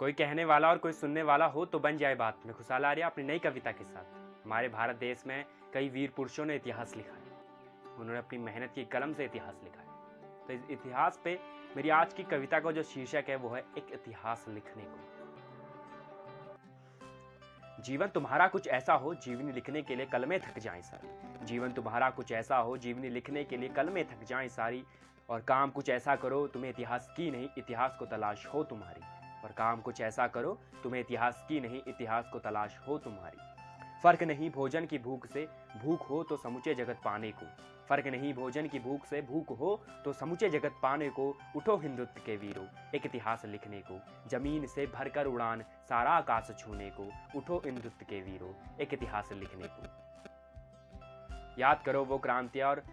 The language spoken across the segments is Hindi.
कोई कहने वाला और कोई सुनने वाला हो तो बन जाए बात। मैं खुशहाल आर्या अपनी नई कविता के साथ। हमारे भारत देश में कई वीर पुरुषों ने इतिहास लिखा है, उन्होंने अपनी मेहनत की कलम से इतिहास लिखा है। तो इस इतिहास पे मेरी आज की कविता का जो शीर्षक है वो है एक इतिहास लिखने को। जीवन तुम्हारा कुछ ऐसा हो जीवनी लिखने के लिए कलमें थक जाएं सारी। जीवन तुम्हारा कुछ ऐसा हो जीवनी लिखने के लिए कलमें थक जाएं सारी। और काम कुछ ऐसा करो तुम्हें इतिहास की नहीं इतिहास को तलाश हो तुम्हारी। और काम कुछ ऐसा करो तुम्हें इतिहास की नहीं इतिहास को तलाश हो तुम्हारी। फर्क नहीं भोजन की भूख से, भूख हो तो समूचे जगत पाने को। फर्क नहीं भोजन की भूख से, भूख हो तो समूचे जगत पाने को। उठो हिंदुत्व के वीरों एक इतिहास लिखने को। जमीन से भरकर उड़ान सारा आकाश छूने को। उठो हिंदुत्व के वीरों एक इतिहास लिखने को। याद करो वो क्रांतियां और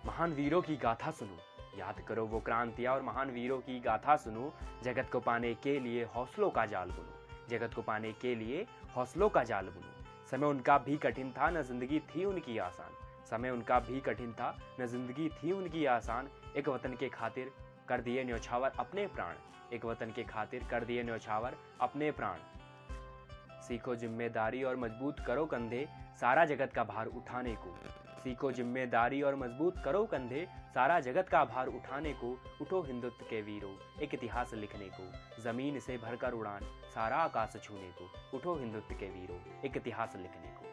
महान वीरों की गाथा सुनो। याद करो वो क्रांतियां और महान वीरों की गाथा सुनो। जगत को पाने के लिए हौसलों का जाल बुनो। जगत को पाने के लिए हौसलों का जाल बुनो। समय उनका भी कठिन था न जिंदगी थी उनकी आसान। समय उनका भी कठिन था न जिंदगी थी उनकी आसान। एक वतन के खातिर कर दिए न्यौछावर अपने प्राण। एक वतन के खातिर कर दिए न्यौछावर अपने प्राण। सीखो जिम्मेदारी और मजबूत करो कंधे सारा जगत का भार उठाने को। सीखो जिम्मेदारी और मजबूत करो कंधे सारा जगत का भार उठाने को। उठो हिंदुत्व के वीरों एक इतिहास लिखने को। जमीन से भरकर उड़ान सारा आकाश छूने को। उठो हिंदुत्व के वीरों एक इतिहास लिखने को।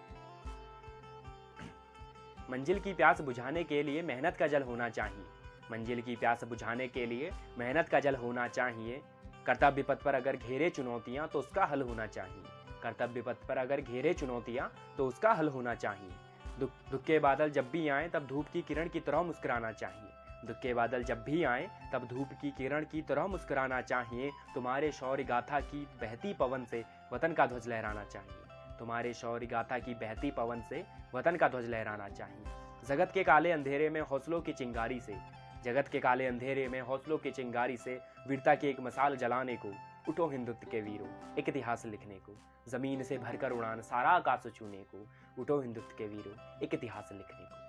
मंजिल की प्यास बुझाने के लिए मेहनत का जल होना चाहिए। मंजिल की प्यास बुझाने के लिए मेहनत का जल होना चाहिए। कर्तव्य पथ पर अगर घेरे चुनौतियां तो उसका हल होना चाहिए। कर्तव्य पथ पर अगर घेरे चुनौतियां तो उसका हल होना चाहिए। दुख के बादल जब भी आए तब धूप की किरण की तरह मुस्कुराना चाहिए। दुख के बादल जब भी आए तब धूप की किरण की तरह मुस्कुराना चाहिए। तुम्हारे शौर्य गाथा की बहती पवन से वतन का ध्वज लहराना चाहिए। तुम्हारे शौर्य गाथा की बहती पवन से वतन का ध्वज लहराना चाहिए। जगत के काले अंधेरे में हौसलों की चिंगारी से, जगत के काले अंधेरे में हौसलों की चिंगारी से वीरता की एक मिसाल जलाने को। उठो हिंदुत्व के वीरों एक इतिहास लिखने को। जमीन से भरकर उड़ान सारा आकाश छूने को। उठो हिंदुत्व के वीरों एक इतिहास लिखने को।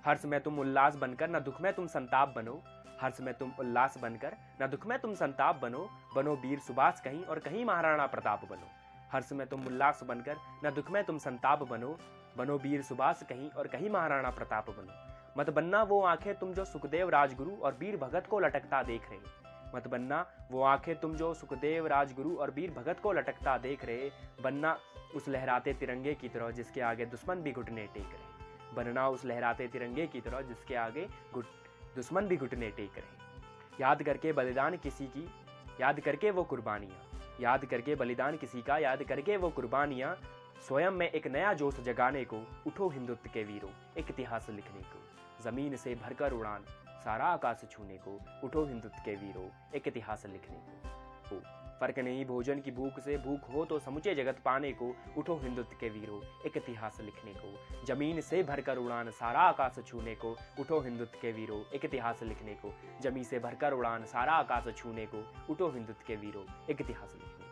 हर्ष में तुम उल्लास बनकर न दुख में तुम संताप बनो। हर्ष में तुम उल्लास बनकर न दुख में तुम संताप बनो। बनो वीर सुभाष कहीं और कहीं महाराणा प्रताप बनो। हर्ष में तुम उल्लास बनकर न दुख में तुम संताप बनो। बनो वीर सुभाष कहीं और कहीं महाराणा प्रताप बनो। मत बनना वो आंखें तुम जो सुखदेव राजगुरु और वीर भगत को लटकता देख रहे। मत बनना वो आंखें तुम जो सुखदेव राजगुरु और वीर भगत को लटकता देख रहे। बनना उस लहराते तिरंगे की तरह जिसके आगे दुश्मन भी घुटने टेक रहे। बनना उस लहराते तिरंगे की तरह जिसके आगे दुश्मन भी घुटने टेक रहे। याद करके बलिदान किसी की, याद करके वो कुर्बानियां, याद करके बलिदान किसी का, याद करके वो कुर्बानियां। स्वयं में एक नया जोश जगाने को। उठो हिंदुत्व के वीरों एक इतिहास लिखने को। जमीन से भरकर उड़ान सारा आकाश छूने को। उठो हिंदुत्व के वीरों एक इतिहास लिखने को। फर्क नहीं भोजन की भूख से, भूख हो तो समूचे जगत पाने को। उठो हिंदुत्व के वीरों एक इतिहास लिखने को। जमीन से भरकर उड़ान सारा आकाश छूने को। उठो हिंदुत्व के वीरों एक इतिहास लिखने को। जमीन से भरकर उड़ान सारा आकाश छूने को। उठो हिंदुत्व के वीरों एक इतिहास लिखने को।